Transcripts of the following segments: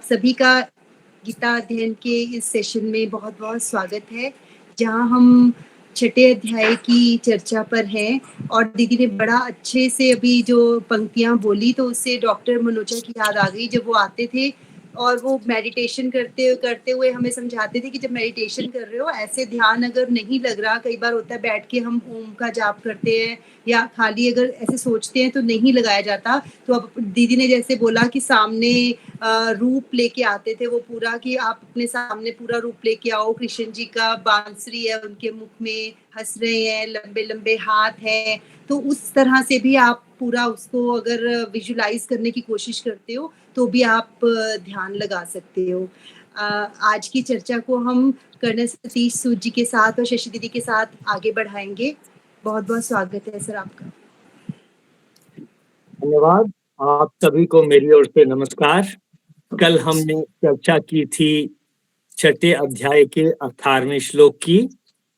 सभी का गीता अध्ययन के इस सेशन में बहुत बहुत स्वागत है, जहां हम छठे अध्याय की चर्चा पर हैं। और दीदी ने बड़ा अच्छे से अभी जो पंक्तियां बोली, तो उससे डॉक्टर मनोजा की याद आ गई, जब वो आते थे और वो मेडिटेशन करते हुए हमें समझाते थे कि जब मेडिटेशन कर रहे हो, ऐसे ध्यान अगर नहीं लग रहा, कई बार होता है बैठ के हम ओम का जाप करते हैं या खाली अगर ऐसे सोचते हैं तो नहीं लगाया जाता। तो अब दीदी ने जैसे बोला कि सामने रूप लेके आते थे वो पूरा, कि आप अपने सामने पूरा रूप लेके आओ, कृष्ण जी का बांसुरी है, उनके मुख में हंस रहे हैं, लंबे लंबे हाथ हैं, तो उस तरह से भी आप पूरा उसको अगर विजुलाइज करने की कोशिश करते हो तो भी आप ध्यान लगा सकते हो। आज की चर्चा को हम कर्नल सतीश सूद जी के साथ और शशि दीदी के साथ आगे बढ़ाएंगे। बहुत बहुत स्वागत है सर आपका। धन्यवाद। आप सभी को मेरी ओर से नमस्कार। कल हमने चर्चा की थी छठे अध्याय के 18वें श्लोक की।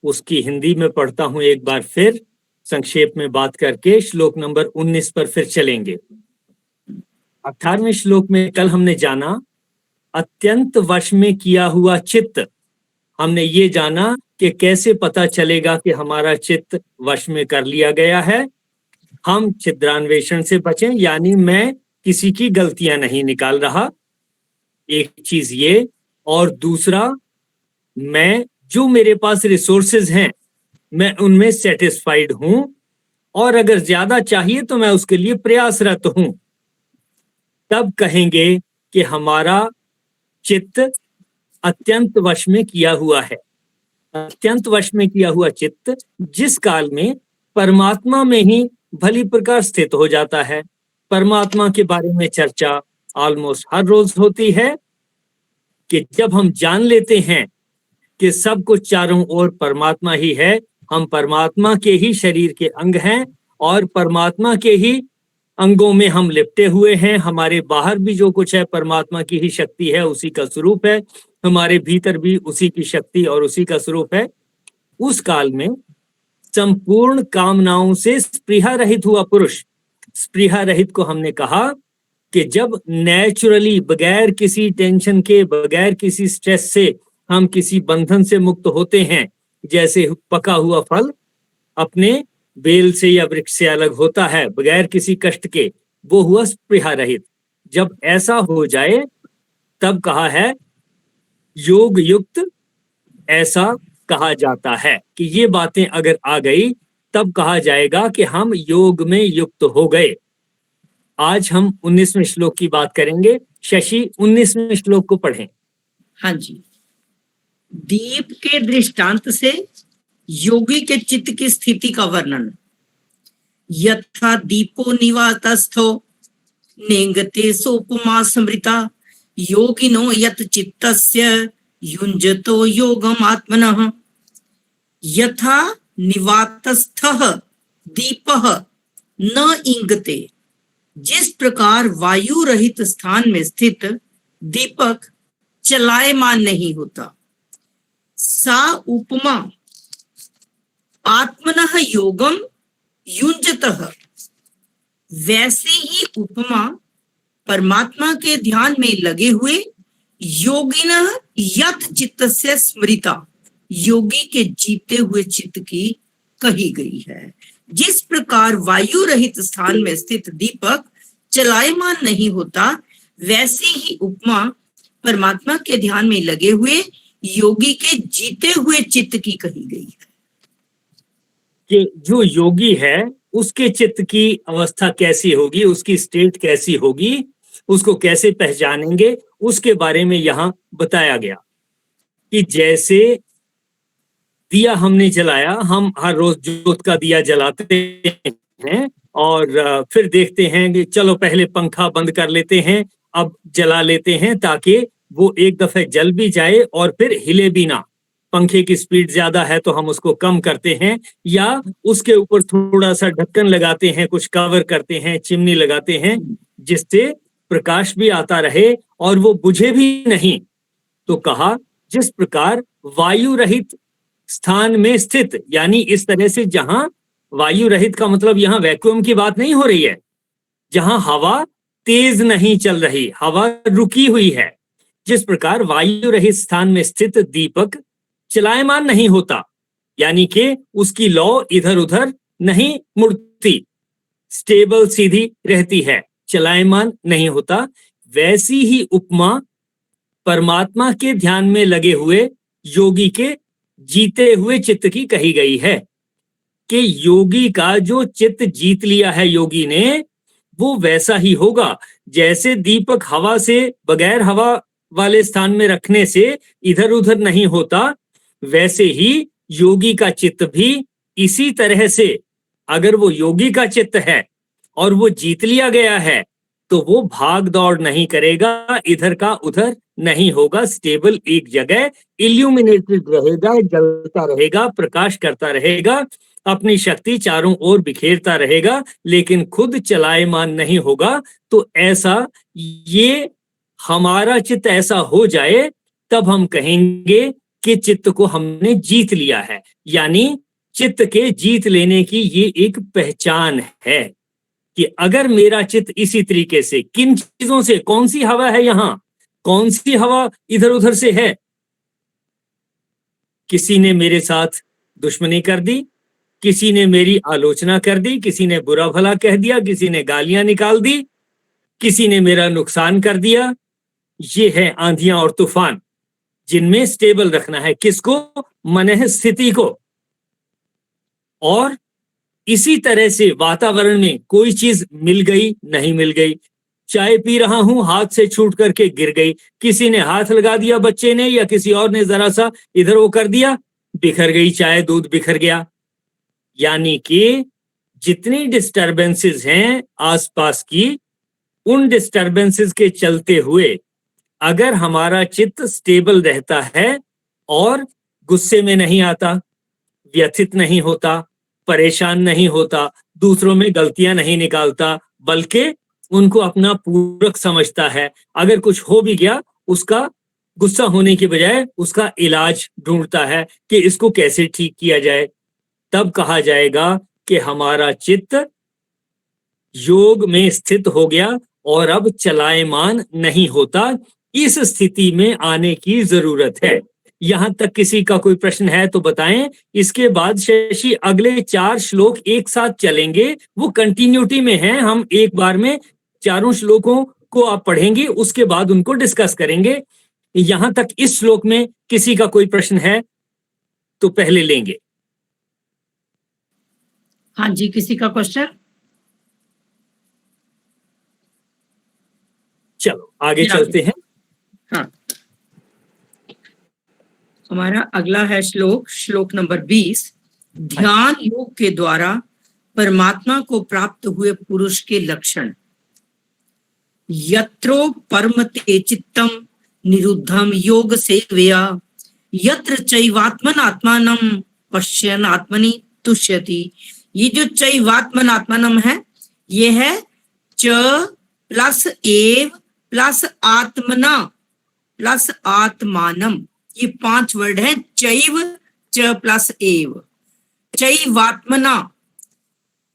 उसकी हिंदी में पढ़ता हूं एक बार फिर, संक्षेप में बात करके श्लोक नंबर 19 पर फिर चलेंगे। 18वें श्लोक में कल हमने जाना अत्यंत वश में किया हुआ चित्त। हमने ये जाना कि कैसे पता चलेगा कि हमारा चित्त वश में कर लिया गया है। हम छिद्रान्वेषण से बचें, यानी मैं किसी की गलतियां नहीं निकाल रहा, एक चीज ये। और दूसरा, मैं जो मेरे पास रिसोर्सेज हैं मैं उनमें सेटिस्फाइड हूं, और अगर ज्यादा चाहिए तो मैं उसके लिए प्रयासरत हूं। तब कहेंगे कि हमारा चित्त अत्यंत वश में किया हुआ है। अत्यंत वश में किया हुआ चित्त जिस काल में परमात्मा में ही भली प्रकार स्थित हो जाता है। परमात्मा के बारे में चर्चा ऑलमोस्ट हर रोज होती है कि जब हम जान लेते हैं कि सब कुछ चारों ओर परमात्मा ही है, हम परमात्मा के ही शरीर के अंग हैं और परमात्मा के ही अंगों में हम लिपटे हुए हैं। हमारे बाहर भी जो कुछ है परमात्मा की ही शक्ति है, उसी का स्वरूप है। हमारे भीतर भी उसी की शक्ति और उसी का स्वरूप है। उस काल में संपूर्ण कामनाओं से स्पृहा रहित हुआ पुरुष, स्पृहा रहित को हमने कहा कि जब नेचुरली बगैर किसी टेंशन के, बगैर किसी स्ट्रेस से हम किसी बंधन से मुक्त होते हैं, जैसे पका हुआ फल अपने बेल से या वृक्ष से अलग होता है बगैर किसी कष्ट के, वो हुआ स्पृहा रहित। जब ऐसा हो जाए तब कहा है योग युक्त, ऐसा कहा जाता है कि ये बातें अगर आ गई तब कहा जाएगा कि हम योग में युक्त हो गए। आज हम 19वें श्लोक की बात करेंगे। शशि 19वें श्लोक को पढ़ें। हाँ जी। दीप के दृष्टांत से योगी के चित्त की स्थिति का वर्णन। यथा दीपो निवातस्थो नेंगते सोपमा स्मृता योगिनो यत चित्तस्य युञ्जतो योगम आत्मनः। यथा निवातस्थः दीपः न इंगते, जिस प्रकार वायु रहित स्थान में स्थित दीपक चलायमान नहीं होता, सा उपमा आत्मनः योगम युञ्जतः, वैसे ही उपमा परमात्मा के ध्यान में लगे हुए योगिनः यत चित्तस्य स्मृता, योगी के जीते हुए चित्त की कही गई है। जिस प्रकार वायु रहित स्थान में स्थित दीपक चलायमान नहीं होता, वैसे ही उपमा परमात्मा के ध्यान में लगे हुए योगी के जीते हुए चित्त की कही गई है। कि जो योगी है उसके चित्त की अवस्था कैसी होगी, उसकी स्टेट कैसी होगी, उसको कैसे पहचानेंगे, उसके बारे में यहाँ बताया गया कि जैसे दिया हमने जलाया, हम हर रोज जोत का दिया जलाते हैं और फिर देखते हैं कि चलो पहले पंखा बंद कर लेते हैं, अब जला लेते हैं ताकि वो एक दफे जल भी जाए और फिर हिले भी ना। पंखे की स्पीड ज्यादा है तो हम उसको कम करते हैं या उसके ऊपर थोड़ा सा ढक्कन लगाते हैं, कुछ कवर करते हैं, चिमनी लगाते हैं जिससे प्रकाश भी आता रहे और वो बुझे भी नहीं। तो कहा जिस प्रकार वायु रहित स्थान में स्थित, यानी इस तरह से जहां वायु रहित का मतलब यहां वैक्यूम की बात नहीं हो रही है, जहां हवा तेज नहीं चल रही, हवा रुकी हुई है, जिस प्रकार वायु रहित स्थान में स्थित दीपक चलायमान नहीं होता, यानी कि उसकी लौ इधर उधर नहीं मुड़ती, स्टेबल सीधी रहती है, चलायमान नहीं होता, वैसी ही उपमा परमात्मा के ध्यान में लगे हुए योगी के जीते हुए चित्त की कही गई है कि योगी का जो चित्त जीत लिया है योगी ने, वो वैसा ही होगा जैसे दीपक हवा से, बगैर हवा वाले स्थान में रखने से इधर उधर नहीं होता, वैसे ही योगी का चित्त भी इसी तरह से, अगर वो योगी का चित्त है और वो जीत लिया गया है तो वो भाग दौड़ नहीं करेगा, इधर का उधर नहीं होगा, स्टेबल एक जगह इल्यूमिनेटेड रहेगा, जलता रहेगा, प्रकाश करता रहेगा, अपनी शक्ति चारों ओर बिखेरता रहेगा, लेकिन खुद चलायमान नहीं होगा। तो ऐसा ये हमारा चित्त ऐसा हो जाए तब हम कहेंगे कि चित्त को हमने जीत लिया है, यानी चित्त के जीत लेने की ये एक पहचान है कि अगर मेरा चित्त इसी तरीके से, किन चीजों से, कौन सी हवा है यहां, कौन सी हवा इधर उधर से है, किसी ने मेरे साथ दुश्मनी कर दी, किसी ने मेरी आलोचना कर दी, किसी ने बुरा भला कह दिया, किसी ने गालियां निकाल दी, किसी ने मेरा नुकसान कर दिया, ये है आंधियां और तूफान, जिनमें स्टेबल रखना है किसको, मनः स्थिति को। और इसी तरह से वातावरण में कोई चीज मिल गई, नहीं मिल गई, चाय पी रहा हूं, हाथ से छूट करके गिर गई, किसी ने हाथ लगा दिया बच्चे ने या किसी और ने जरा सा इधर वो कर दिया, बिखर गई चाय, दूध बिखर गया। यानी कि जितनी डिस्टरबेंसेस हैं आसपास की, उन डिस्टरबेंसेस के चलते हुए अगर हमारा चित्त स्टेबल रहता है और गुस्से में नहीं आता, व्यथित नहीं होता, परेशान नहीं होता, दूसरों में गलतियां नहीं निकालता, बल्कि उनको अपना पूरक समझता है, अगर कुछ हो भी गया उसका गुस्सा होने के बजाय उसका इलाज ढूंढता है कि इसको कैसे ठीक किया जाए, तब कहा जाएगा कि हमारा चित्त योग में स्थित हो गया और अब चलायमान नहीं होता। इस स्थिति में आने की जरूरत है। यहां तक किसी का कोई प्रश्न है तो बताएं। इसके बाद शशि अगले 4 श्लोक एक साथ चलेंगे, वो कंटिन्यूटी में हैं, हम एक बार में चारों श्लोकों को आप पढ़ेंगे, उसके बाद उनको डिस्कस करेंगे। यहां तक इस श्लोक में किसी का कोई प्रश्न है तो पहले लेंगे। हाँ जी, किसी का क्वेश्चन? चलो आगे चलते हैं। हाँ, हमारा अगला है श्लोक नंबर 20। ध्यान योग के द्वारा परमात्मा को प्राप्त हुए पुरुष के लक्षण। यत्रो परमते चित्तम निरुद्धम योग सेवया, यत्र चैवात्मन आत्मानम पश्यन् आत्मनि तुष्यति। ये जो चैवात्मन आत्मानम है, ये है च प्लस एव प्लस आत्मना प्लस आत्मानम, ये 5 वर्ड है। चैव, च प्लस एव, चैवात्मना,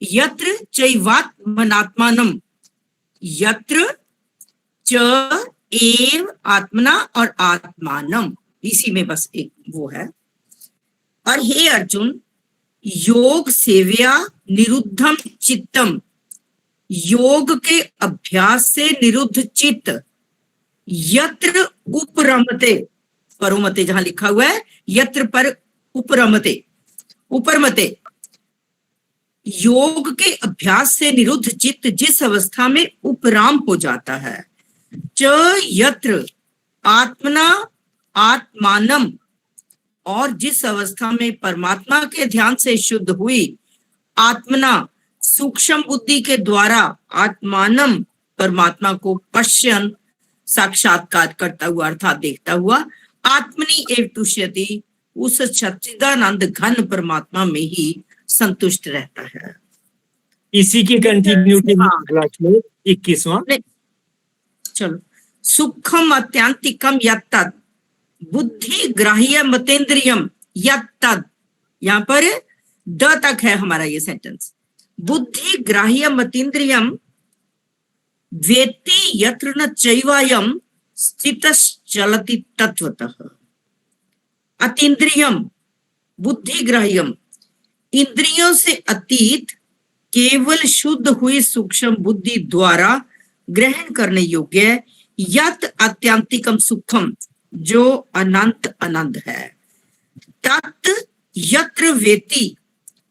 यत्र चैवात्मनात्मानम, यत्र च एव आत्मना और आत्मानम, इसी में बस एक वो है। और हे अर्जुन, योग सेव्या निरुद्धम चित्तम, योग के अभ्यास से निरुद्ध चित्त, यत्र उपरमते, परोमते जहां लिखा हुआ है, यत्र पर उपरमते, उपरमते, योग के अभ्यास से निरुद्ध चित्त जिस अवस्था में उपराम हो जाता है। च यत्र आत्मना आत्मानम, और जिस अवस्था में परमात्मा के ध्यान से शुद्ध हुई आत्मना, सूक्ष्म बुद्धि के द्वारा आत्मानम, परमात्मा को पश्यन, साक्षात्कार करता हुआ अर्थात देखता हुआ, आत्मनि एव तुष्यति, उस सच्चिदानंद घन परमात्मा में ही संतुष्ट रहता है। इसी की कंटिन्यूटी में अगला श्लोक 21वां। चलो, सुखम अत्यंतिकम यत्तद बुद्धि ग्राह्य मतेंद्रियम यत्तद, यहाँ पर द तक है हमारा ये सेंटेंस। बुद्धि ग्राह्य मतेंद्रियम वेत्ति यत्र न चैवायम स्थितश्चलति तत्वतः। अतीन्द्रियम बुद्धिग्राह्यम, इंद्रियों से अतीत केवल शुद्ध हुई सूक्ष्म बुद्धि द्वारा ग्रहण करने योग्य यत आत्यंतिकम सुखम, जो अनंत आनंद है। तत् यत्र वेति,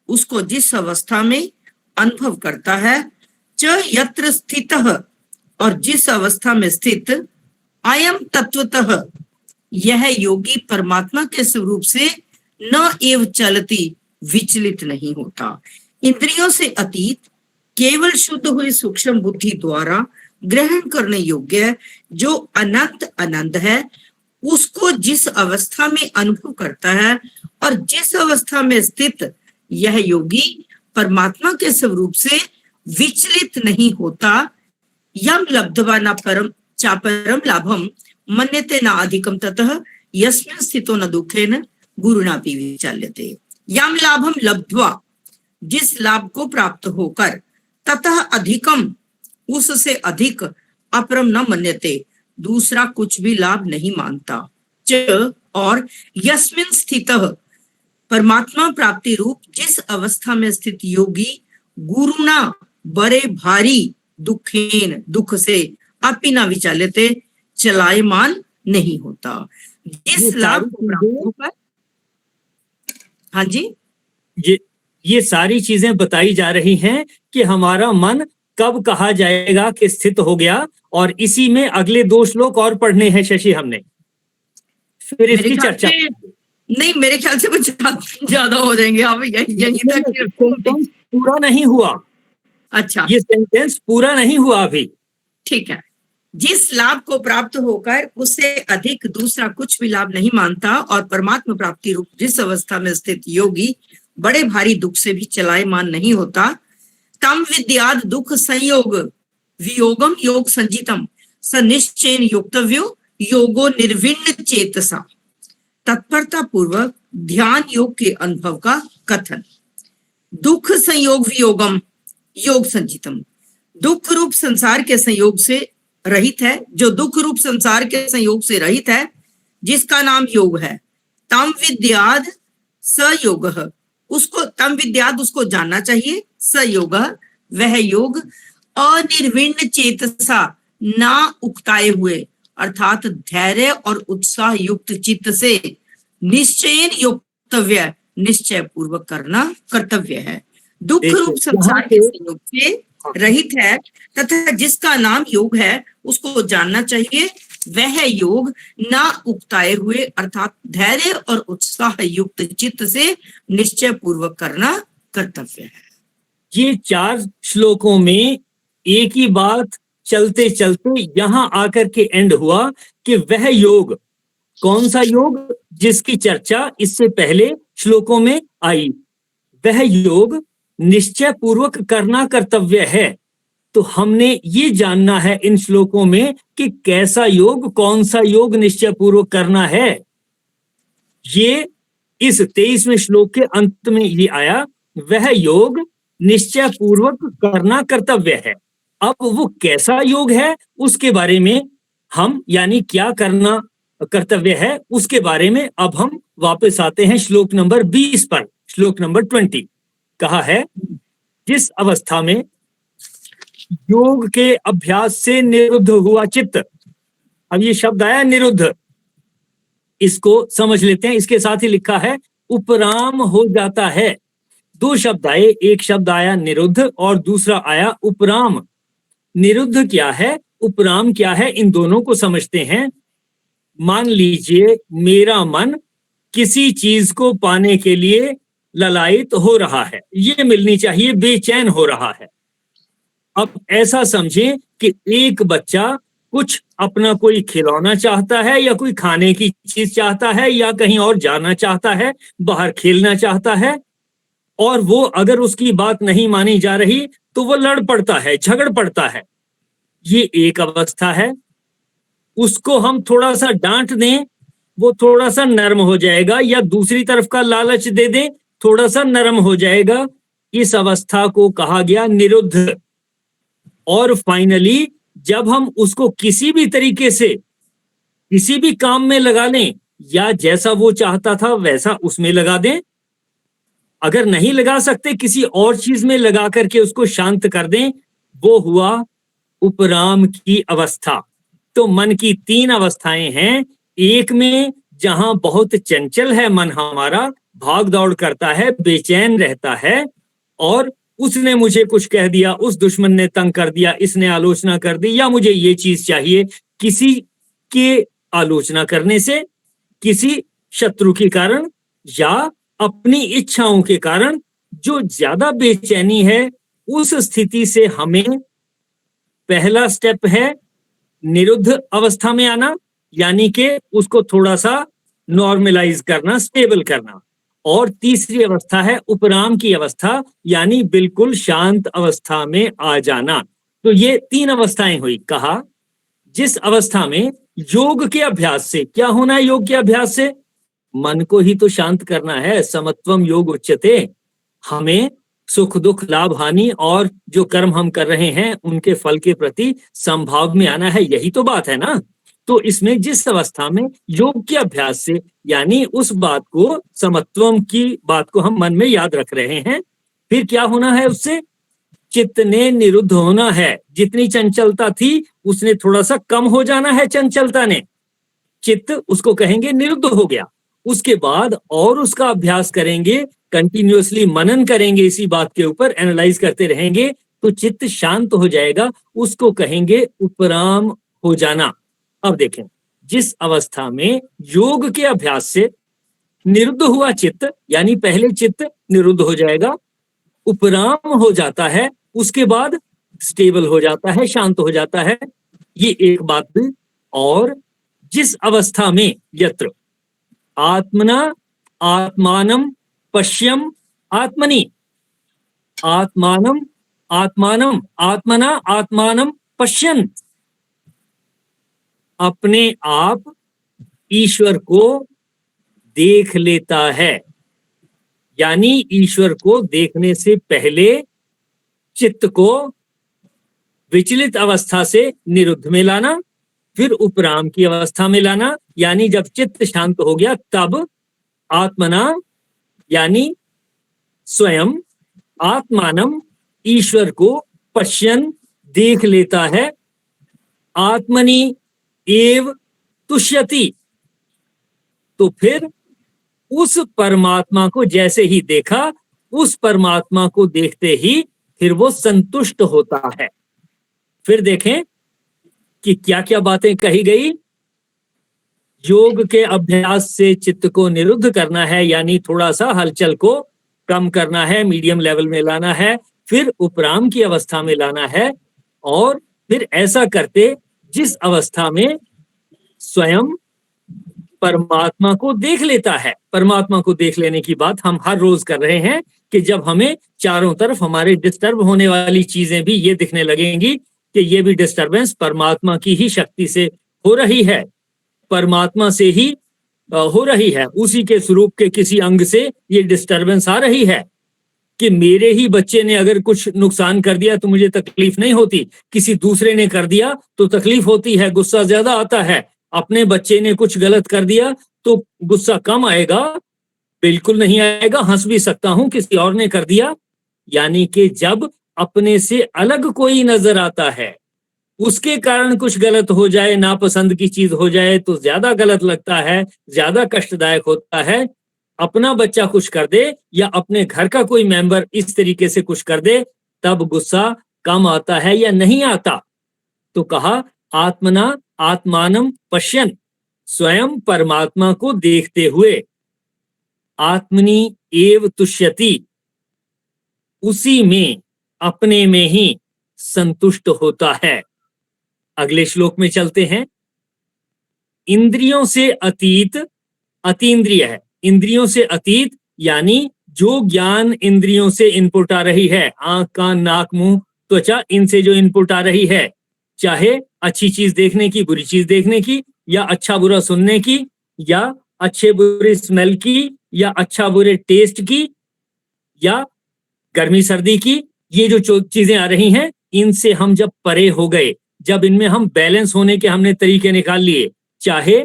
उसको जिस अवस्था में अनुभव करता है, च यत्र स्थितः, और जिस अवस्था में स्थित, अयम तत्वतः, यह योगी परमात्मा के स्वरूप से न एव चलती, विचलित नहीं होता। इंद्रियों से अतीत केवल शुद्ध हुई सूक्ष्म बुद्धि द्वारा ग्रहण करने योग्य जो अनंत आनंद है, उसको जिस अवस्था में अनुभव करता है और जिस अवस्था में स्थित यह योगी परमात्मा के स्वरूप से विचलित नहीं होता। यम लब्ध्वा न परम चापरम लाभम मन्यते न अधिकम ततः यस्मिन् स्थितो न दुखेन गुरुणापि विचाल्यते। यम लाभम लब्ध्वा, जिस लाभ को प्राप्त होकर, ततः अधिकम, उससे अधिक, अपरम न मन्यते, दूसरा कुछ भी लाभ नहीं मानता, च, और यस्मिन् स्थितः, परमात्मा प्राप्ति रूप जिस अवस्था में स्थित योगी गुरुना, बड़े भारी दुखेन, दुख से, अपि न विचाल्यते, चलायमान नहीं होता। जिस लाभ को प्राप्त होकर, हाँ जी, ये सारी चीजें बताई जा रही हैं कि हमारा मन कब कहा जाएगा कि स्थित हो गया, और इसी में अगले 2 श्लोक और पढ़ने हैं शशि हमने, फिर इसकी चर्चा। नहीं, मेरे ख्याल से कुछ ज्यादा हो जाएंगे। आप यहीं तक पूरा नहीं हुआ। अच्छा, ये सेंटेंस पूरा नहीं हुआ अभी। ठीक है। जिस लाभ को प्राप्त होकर उससे अधिक दूसरा कुछ भी लाभ नहीं मानता, और परमात्मा प्राप्ति रूप जिस अवस्था में स्थित योगी बड़े भारी दुख से भी चलायमान नहीं होता। तम विद्याद दुख संयोग वियोगम योग संजितम स निश्चयन योक्तव्यो योगो निर्विण्ण चेतसा। तत्परता पूर्वक ध्यान योग के अनुभव का कथन। दुख संयोग वियोगम योग संजितम, दुख रूप संसार के संयोग से रहित है, जो दुख रूप संसार के संयोग से रहित है, जिसका नाम योग है। तम विद्याद स योगः, उसको तम विद्याद, उसको जानना चाहिए। स योगः, वह योग, अनिर्विण्ण चेतसा, ना उकताए हुए, अर्थात धैर्य और उत्साह युक्त चित्त से, निश्चयन योक्तव्य, निश्चय पूर्वक करना कर्तव्य है। दुख रूप संसार के संयोग से रहित है तथा जिसका नाम योग है, उसको जानना चाहिए। वह योग ना उकताए हुए, अर्थात धैर्य और उत्साह युक्त चित्त से निश्चय पूर्वक करना कर्तव्य है। ये 4 श्लोकों में एक ही बात चलते चलते यहां आकर के एंड हुआ कि वह योग, कौन सा योग, जिसकी चर्चा इससे पहले श्लोकों में आई, वह योग निश्चय पूर्वक करना कर्तव्य है। तो हमने ये जानना है इन श्लोकों में कि कैसा योग, कौन सा योग निश्चय पूर्वक करना है। ये इस 23वें श्लोक के अंत में ये आया, वह योग निश्चय पूर्वक करना कर्तव्य है। अब वो कैसा योग है उसके बारे में हम, यानी क्या करना कर्तव्य है उसके बारे में अब हम वापस आते हैं श्लोक नंबर 20 पर। श्लोक नंबर 20 कहा है, जिस अवस्था में योग के अभ्यास से निरुद्ध हुआ चित्त। अब ये शब्द आया निरुद्ध, इसको समझ लेते हैं। इसके साथ ही लिखा है उपराम हो जाता है। 2 शब्द आए, एक शब्द आया निरुद्ध और दूसरा आया उपराम। निरुद्ध क्या है, उपराम क्या है, इन दोनों को समझते हैं। मान लीजिए मेरा मन किसी चीज को पाने के लिए ललायित हो रहा है, ये मिलनी चाहिए, बेचैन हो रहा है। अब ऐसा समझें कि एक बच्चा कुछ अपना कोई खिलौना चाहता है या कोई खाने की चीज चाहता है या कहीं और जाना चाहता है, बाहर खेलना चाहता है, और वो अगर उसकी बात नहीं मानी जा रही तो वो लड़ पड़ता है, झगड़ पड़ता है। ये एक अवस्था है। उसको हम थोड़ा सा डांट दें, वो थोड़ा सा नर्म हो जाएगा, या दूसरी तरफ का लालच दे दें, थोड़ा सा नरम हो जाएगा। इस अवस्था को कहा गया निरुद्ध। और फाइनली जब हम उसको किसी भी तरीके से किसी भी काम में लगा लें या जैसा वो चाहता था वैसा उसमें लगा दें। अगर नहीं लगा सकते किसी और चीज में लगा करके उसको शांत कर दें, वो हुआ उपराम की अवस्था। तो मन की 3 अवस्थाएं हैं। एक में जहां बहुत चंचल है मन हमारा, भाग दौड़ करता है, बेचैन रहता है, और उसने मुझे कुछ कह दिया, उस दुश्मन ने तंग कर दिया, इसने आलोचना कर दी, या मुझे ये चीज चाहिए, किसी के आलोचना करने से, किसी शत्रु के कारण या अपनी इच्छाओं के कारण जो ज्यादा बेचैनी है, उस स्थिति से हमें पहला स्टेप है निरुद्ध अवस्था में आना, यानी कि उसको थोड़ा सा नॉर्मलाइज करना, स्टेबल करना। और तीसरी अवस्था है उपराम की अवस्था, यानी बिल्कुल शांत अवस्था में आ जाना। तो ये 3 अवस्थाएं हुई। कहा जिस अवस्था में योग के अभ्यास से क्या होना है, योग के अभ्यास से मन को ही तो शांत करना है। समत्वम योग उच्यते। हमें सुख दुख लाभ हानि और जो कर्म हम कर रहे हैं उनके फल के प्रति समभाव में आना है, यही तो बात है ना। तो इसमें जिस अवस्था में योग के अभ्यास से, यानी उस बात को, समत्वम की बात को हम मन में याद रख रहे हैं, फिर क्या होना है, उससे चित्त ने निरुद्ध होना है। जितनी चंचलता थी उसने थोड़ा सा कम हो जाना है, चंचलता ने, चित्त उसको कहेंगे निरुद्ध हो गया। उसके बाद और उसका अभ्यास करेंगे, कंटिन्यूअसली मनन करेंगे, इसी बात के ऊपर एनालाइज करते रहेंगे, तो चित्त शांत हो जाएगा। उसको कहेंगे उपराम हो जाना। अब देखें, जिस अवस्था में योग के अभ्यास से निरुद्ध हुआ चित्त, यानी पहले चित्त निरुद्ध हो जाएगा, उपराम हो जाता है, उसके बाद स्टेबल हो जाता है, शांत हो जाता है, ये एक बात हुई। और जिस अवस्था में यत्र आत्मना आत्मानम पश्यम आत्मनि, आत्मानम आत्मानम आत्मना आत्मानम पश्यन, अपने आप ईश्वर को देख लेता है। यानी ईश्वर को देखने से पहले चित्त को विचलित अवस्था से निरुद्ध में लाना, फिर उपराम की अवस्था में लाना, यानी जब चित्त शांत हो गया तब आत्मना यानी स्वयं, आत्मानम ईश्वर को, पश्यन देख लेता है, आत्मनि एव तुष्यति, तो फिर उस परमात्मा को जैसे ही देखा, उस परमात्मा को देखते ही फिर वो संतुष्ट होता है। फिर देखें कि क्या क्या बातें कही गई। योग के अभ्यास से चित्त को निरुद्ध करना है, यानी थोड़ा सा हलचल को कम करना है, मीडियम लेवल में लाना है, फिर उपराम की अवस्था में लाना है, और फिर ऐसा करते जिस अवस्था में स्वयं परमात्मा को देख लेता है। परमात्मा को देख लेने की बात हम हर रोज कर रहे हैं कि जब हमें चारों तरफ हमारे डिस्टर्ब होने वाली चीजें भी ये दिखने लगेंगी कि ये भी डिस्टर्बेंस परमात्मा की ही शक्ति से हो रही है, परमात्मा से ही हो रही है, उसी के स्वरूप के किसी अंग से ये डिस्टर्बेंस आ रही है। कि मेरे ही बच्चे ने अगर कुछ नुकसान कर दिया तो मुझे तकलीफ नहीं होती, किसी दूसरे ने कर दिया तो तकलीफ होती है, गुस्सा ज्यादा आता है। अपने बच्चे ने कुछ गलत कर दिया तो गुस्सा कम आएगा, बिल्कुल नहीं आएगा, हंस भी सकता हूं, किसी और ने कर दिया। यानी कि जब अपने से अलग कोई नजर आता है, उसके कारण कुछ गलत हो जाए, नापसंद की चीज हो जाए तो ज्यादा गलत लगता है, ज्यादा कष्टदायक होता है। अपना बच्चा कुछ कर दे या अपने घर का कोई मेंबर इस तरीके से कुछ कर दे, तब गुस्सा कम आता है या नहीं आता। तो कहा आत्मना आत्मानम पश्यन, स्वयं परमात्मा को देखते हुए, आत्मनि एव तुष्यति, उसी में, अपने में ही संतुष्ट होता है। अगले श्लोक में चलते हैं। इंद्रियों से अतीत, अतीन्द्रिय है, इंद्रियों से अतीत यानी जो ज्ञान इंद्रियों से इनपुट आ रही है, आंख कान नाक मुंह त्वचा, इनसे जो इनपुट आ रही है, चाहे अच्छी चीज देखने की, बुरी चीज देखने की, या अच्छा बुरा सुनने की, या अच्छे बुरे स्मेल की, या अच्छा बुरे टेस्ट की, या गर्मी सर्दी की, ये जो चीजें आ रही हैं, इनसे हम जब परे हो गए, जब इनमें हम बैलेंस होने के हमने तरीके निकाल लिए, चाहे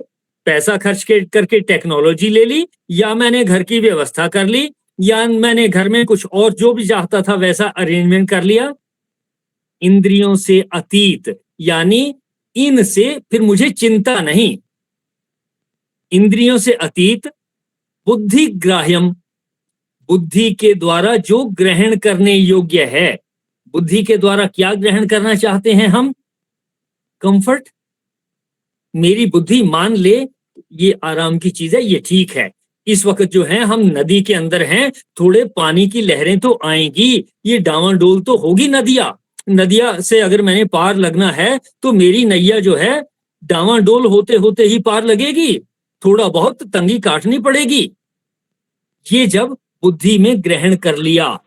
पैसा खर्च करके टेक्नोलॉजी ले ली, या मैंने घर की व्यवस्था कर ली, या मैंने घर में कुछ और जो भी चाहता था वैसा अरेंजमेंट कर लिया। इंद्रियों से अतीत, यानी इनसे फिर मुझे चिंता नहीं। इंद्रियों से अतीत, बुद्धि ग्राह्यम, बुद्धि के द्वारा जो ग्रहण करने योग्य है। बुद्धि के द्वारा क्या ग्रहण करना चाहते हैं हम? कंफर्ट। मेरी बुद्धि मान ले ये आराम की चीज है, ये ठीक है। इस वक्त जो है हम नदी के अंदर हैं, थोड़े पानी की लहरें तो आएंगी, ये डावाडोल तो होगी नदिया से अगर मैंने पार लगना है तो मेरी नैया जो है डावाडोल होते होते ही पार लगेगी, थोड़ा बहुत तंगी काटनी पड़ेगी। ये जब बुद्धि में ग्रहण कर लिया,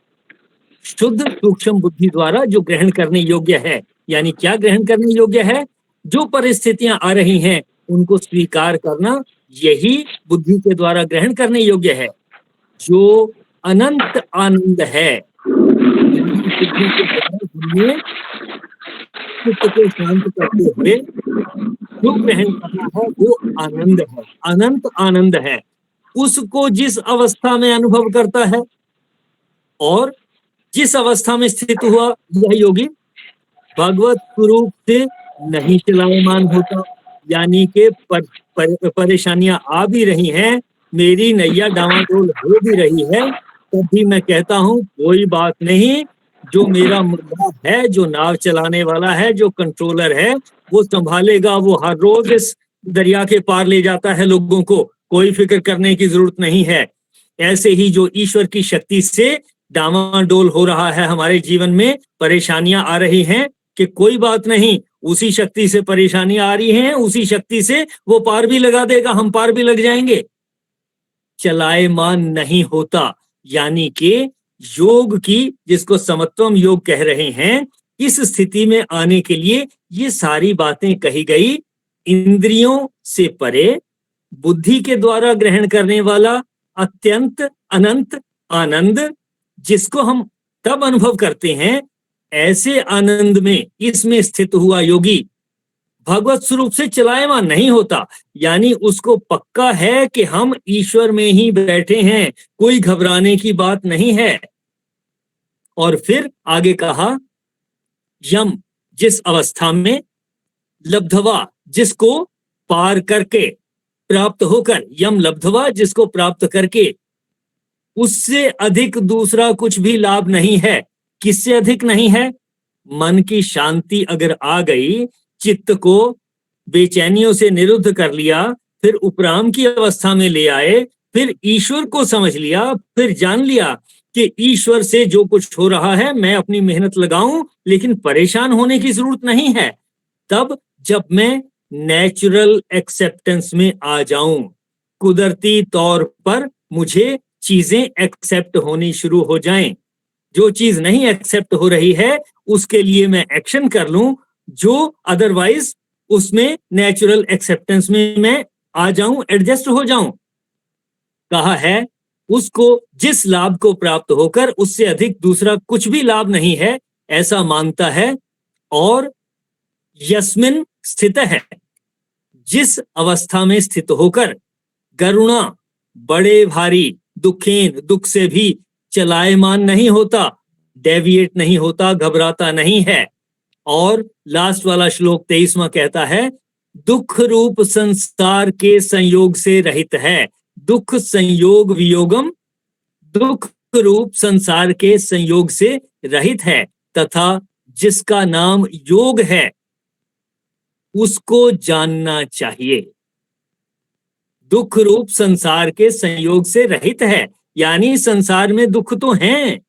शुद्ध सूक्ष्म बुद्धि द्वारा जो ग्रहण करने योग्य है, यानी क्या ग्रहण करने योग्य है? जो परिस्थितियां आ रही हैं उनको स्वीकार करना, यही बुद्धि के द्वारा ग्रहण करने योग्य है। जो अनंत आनंद है, बुद्धि के द्वारा चित्त को शांत करते हुए जो ग्रहण करना है वो आनंद है, अनंत आनंद है। उसको जिस अवस्था में अनुभव करता है और जिस अवस्था में स्थित हुआ यह योगी भगवत स्वरूप से नहीं चलायमान होता, यानी कि परेशानियां आ भी रही हैं, मेरी नैया डावाडोल हो भी रही है, तब भी मैं कहता हूं कोई बात नहीं, जो मेरा मुर्गा है, जो नाव चलाने वाला है, जो कंट्रोलर है, वो संभालेगा। वो हर रोज इस दरिया के पार ले जाता है लोगों को, कोई फिक्र करने की जरूरत नहीं है। ऐसे ही जो ईश्वर की शक्ति से डावाडोल हो रहा है हमारे जीवन में, परेशानियां आ रही हैं, कि कोई बात नहीं, उसी शक्ति से परेशानियां आ रही हैं, उसी शक्ति से वो पार भी लगा देगा, हम पार भी लग जाएंगे। चलायमान नहीं होता, यानी कि योग की, जिसको समत्वम योग कह रहे हैं, इस स्थिति में आने के लिए ये सारी बातें कही गई। इंद्रियों से परे, बुद्धि के द्वारा ग्रहण करने वाला अत्यंत अनंत आनंद, जिसको हम तब अनुभव करते हैं, ऐसे आनंद में इसमें स्थित हुआ योगी भगवत स्वरूप से चलायमान नहीं होता, यानी उसको पक्का है कि हम ईश्वर में ही बैठे हैं, कोई घबराने की बात नहीं है। और फिर आगे कहा, यम, जिस अवस्था में, लब्धवा, जिसको पार करके, प्राप्त होकर, यम लब्धवा, जिसको प्राप्त करके, उससे अधिक दूसरा कुछ भी लाभ नहीं है। किससे अधिक नहीं है? मन की शांति अगर आ गई, चित्त को बेचैनियों से निरुद्ध कर लिया, फिर उपराम की अवस्था में ले आए, फिर ईश्वर को समझ लिया, फिर जान लिया कि ईश्वर से जो कुछ हो रहा है मैं अपनी मेहनत लगाऊं, लेकिन परेशान होने की जरूरत नहीं है। तब जब मैं नेचुरल एक्सेप्टेंस में आ जाऊं, कुदरती तौर पर मुझे चीजें एक्सेप्ट होनी शुरू हो जाएं। जो चीज नहीं एक्सेप्ट हो रही है उसके लिए मैं एक्शन कर लूं, जो अदरवाइज उसमें नेचुरल एक्सेप्टेंस में मैं आ जाऊं, एडजस्ट हो जाऊं। कहा है, उसको जिस लाभ को प्राप्त होकर उससे अधिक दूसरा कुछ भी लाभ नहीं है, ऐसा मानता है। और यस्मिन स्थित है, जिस अवस्था में स्थित होकर करुणा, बड़े भारी दुखेन, दुख से भी चलायमान नहीं होता, डेविएट नहीं होता, घबराता नहीं है। और लास्ट वाला श्लोक 23वां कहता है, दुख रूप संसार के संयोग से रहित है। दुख संयोग वियोगम, दुख रूप संसार के संयोग से रहित है, तथा जिसका नाम योग है उसको जानना चाहिए। दुख रूप संसार के संयोग से रहित है, यानी संसार में दुख तो हैं,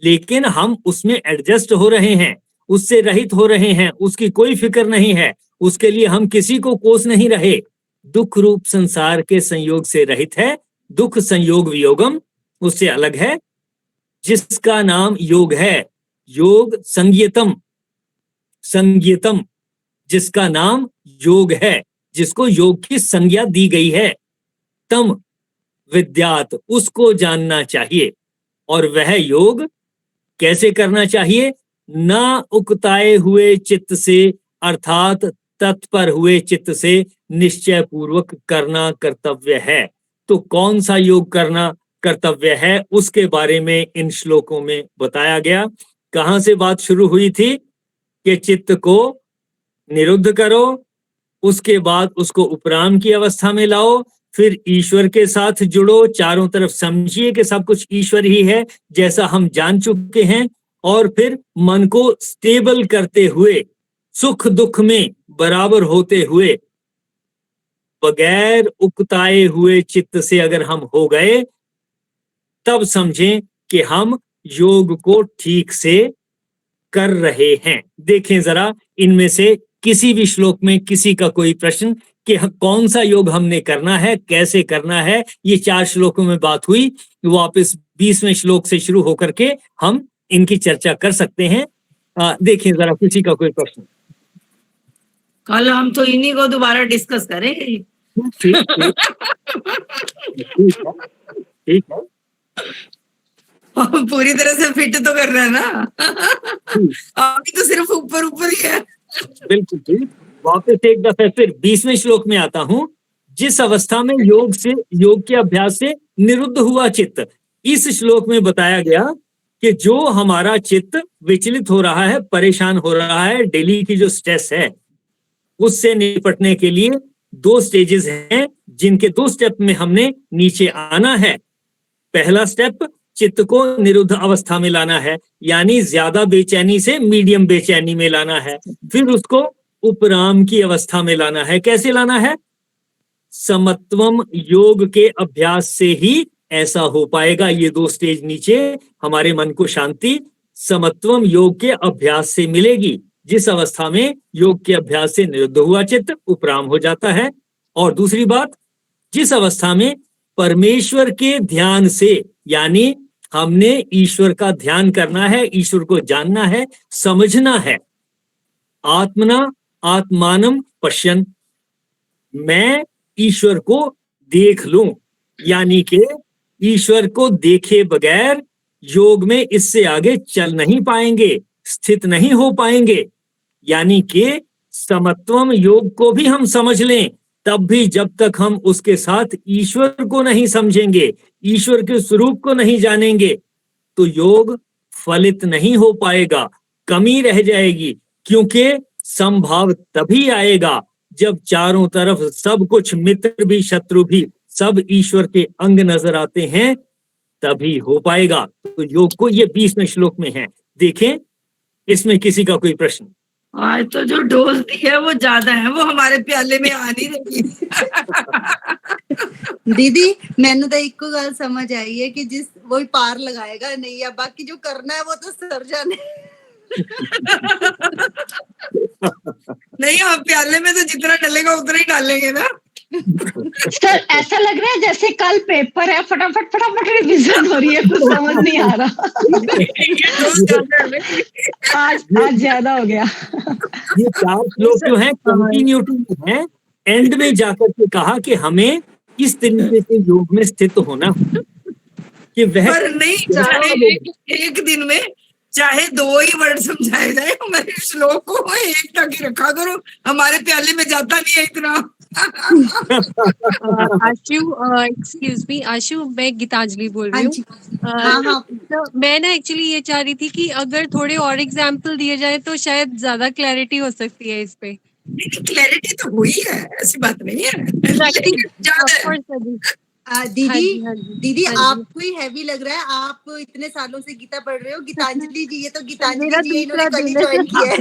लेकिन हम उसमें एडजस्ट हो रहे हैं, उससे रहित हो रहे हैं, उसकी कोई फिक्र नहीं है, उसके लिए हम किसी को कोस नहीं रहे। दुख रूप संसार के संयोग से रहित है। दुख संयोग वियोगम उससे अलग है, जिसका नाम योग है। योग संज्ञतम, संज्ञतम, जिसका नाम योग है, जिसको योग की संज्ञा दी गई है। तम विद्यात, उसको जानना चाहिए। और वह योग कैसे करना चाहिए? ना उकताए हुए चित्त से, अर्थात तत्पर हुए चित्त से निश्चय पूर्वक करना कर्तव्य है। तो कौन सा योग करना कर्तव्य है उसके बारे में इन श्लोकों में बताया गया। कहां से बात शुरू हुई थी कि चित्त को निरुद्ध करो, उसके बाद उसको उपराम की अवस्था में लाओ, फिर ईश्वर के साथ जुड़ो, चारों तरफ समझिए कि सब कुछ ईश्वर ही है जैसा हम जान चुके हैं, और फिर मन को स्टेबल करते हुए सुख दुख में बराबर होते हुए बगैर उकताए हुए चित्त से अगर हम हो गए तब समझें कि हम योग को ठीक से कर रहे हैं। देखें जरा इनमें से किसी भी श्लोक में किसी का कोई प्रश्न कि कौन सा योग हमने करना है, कैसे करना है। ये 4 श्लोकों में बात हुई, वापस 20वें श्लोक से शुरू होकर के हम इनकी चर्चा कर सकते हैं। देखें जरा किसी का कोई प्रश्न। कल हम तो इन्हीं को दोबारा डिस्कस करेंगे। ठीक है, ठीक है। पूरी तरह से फिट तो करना है ना। अभी तो सिर्फ ऊपर ऊपर ही है। बिल्कुल ठीक। वापस एक दफे फिर 20वें श्लोक में आता हूं। जिस अवस्था में योग के अभ्यास से निरुद्ध हुआ चित्त, इस श्लोक में बताया गया कि जो हमारा चित्त विचलित हो रहा है, परेशान हो रहा है, डेली की जो स्ट्रेस है उससे निपटने के लिए 2 स्टेजेस हैं, जिनके 2 स्टेप में हमने नीचे आना है। पहला स्टेप चित्त को निरुद्ध अवस्था में लाना है, यानी ज्यादा बेचैनी से मीडियम बेचैनी में लाना है। फिर उसको उपराम की अवस्था में लाना है। कैसे लाना है? समत्वम योग के अभ्यास से ही ऐसा हो पाएगा। ये 2 स्टेज नीचे हमारे मन को शांति समत्वम योग के अभ्यास से मिलेगी, जिस अवस्था में योग के अभ्यास से निरुद्ध हुआ चित्त उपराम हो जाता है। और दूसरी बात, जिस अवस्था में परमेश्वर के ध्यान से, यानी हमने ईश्वर का ध्यान करना है, ईश्वर को जानना है, समझना है। आत्मना आत्मानम पश्यन्, मैं ईश्वर को देख लूं, यानी कि ईश्वर को देखे बगैर योग में इससे आगे चल नहीं पाएंगे, स्थित नहीं हो पाएंगे। यानी कि समत्वम योग को भी हम समझ लें, तब भी जब तक हम उसके साथ ईश्वर को नहीं समझेंगे, ईश्वर के स्वरूप को नहीं जानेंगे, तो योग फलित नहीं हो पाएगा, कमी रह जाएगी। क्योंकि संभाव तभी आएगा जब चारों तरफ सब कुछ, मित्र भी शत्रु भी, सब ईश्वर के अंग नजर आते हैं, तभी हो पाएगा। तो योग को ये 20वें श्लोक में है। देखें इसमें किसी का कोई प्रश्न। आज तो जो डोज दी है वो ज्यादा है, वो हमारे प्याले में आ नहीं रही। दीदी मैंने तो एक गल समझ आई है कि जिस वही पार लगाएगा नहीं, या बाकी जो करना है वो तो सर जाने। नहीं, हम प्याले में तो जितना डलेगा उतना ही डालेंगे ना। सर ऐसा लग रहा है जैसे कल पेपर है, फटाफट रिवीजन हो रही है, कुछ समझ नहीं आ रहा। आज ज्यादा हो गया। ये 4 श्लोक जो हैं कंटिन्यूटी हैं, एंड में जाकर के कहा कि हमें किस तरीके से योग में स्थित होना कि वह पर नहीं, चाहे एक दिन में चाहे 2 ही वर्ड समझाए जाए, हमारे श्लोक को एक तक ही रखा करो, हमारे प्याले में जाता नहीं है इतना। आशु, एक्सक्यूज मी आशु, मैं गीतांजलि बोल रही हूँ। तो मैं ना एक्चुअली ये चाह रही थी कि अगर थोड़े और एग्जाम्पल दिए जाए तो शायद ज्यादा क्लैरिटी हो सकती है इस पे। क्लैरिटी तो हुई है, ऐसी बात नहीं है। दीदी आपको ही हैवी लग रहा है, आप इतने सालों से गीता पढ़ रहे हो। गीतांजलि जी, ये तो गीतांजलि जी इन्होंने कल ही ज्वाइन किया है।